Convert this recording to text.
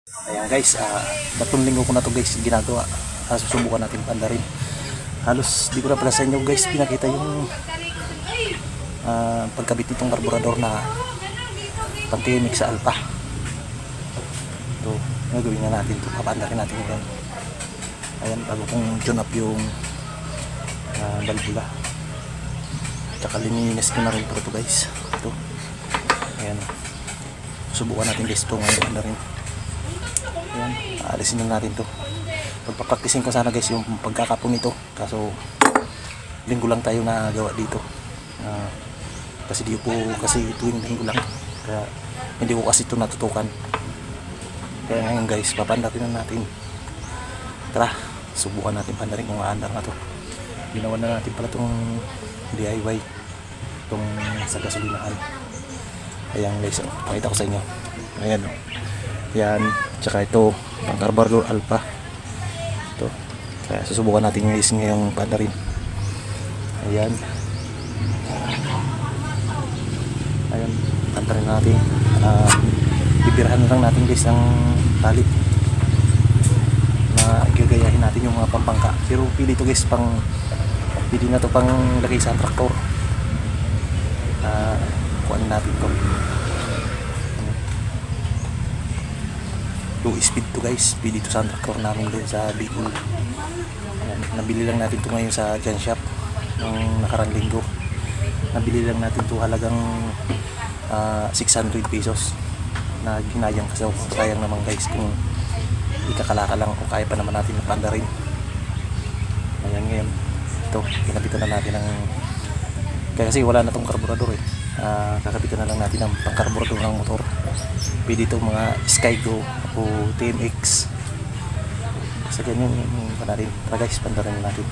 Ayan guys, 3 linggo ko na to guys ginagawa. Susubukan natin pandarin. Halos di ko na pala sa inyo guys pinakita yung pagkabit nitong karburador na pang-TMX sa Alpha. Ito, gagawin na natin ito. Papandarin natin yan. Ayan, bago kong tune up yung balbula. Tsaka lininis ko na rin ito guys. Ito. Ayan. Subukan natin guys ito ngayon pandarin. Ayan, aalisin na natin to. Pagpapraktisin ko sana guys yung pagkakapon nito. Kaso linggo lang tayo na gawa dito. Kasi di po kasi tuwing linggo lang. Kaya hindi ko kasi ito natutukan. Kaya ngayon guys, papandarin na natin. Tara, subukan natin pandarin kung aandar na to. Ginawa na natin pala itong DIY. Itong sa gasolinahan. Ayan guys, pakita ko sa inyo. Ayan o. Yan, tsaka ito ang carburetor Alpha. Ito. Kaya susubukan natin yung ngayong pandarin. Ayan. Ayan, pandarin natin. Bibirahan na lang natin guys ang tali na gagayahin natin yung mga pampangka. Pero pili ito guys pili na to pang lagay sa traktor. Kuhanin natin to. Low speed to guys, pili to sa traktor namin din sa Bicol. Ayan, nabili lang natin to ngayon sa Jan Shop ng nakarang linggo. Nabili lang natin to halagang 600 pesos na ginayang kasi sayang naman guys kung ikakalaka lang o kaya pa naman natin na pandarin. Ayan ngayon, ito, kinabitan na natin ng kasi wala na tong karburador eh. Kakabitan na lang natin ng pangkarburador ng motor. Pwede ito mga Skygo o TMX. Sa ganyan yung panarin. Tara guys, pandarin natin.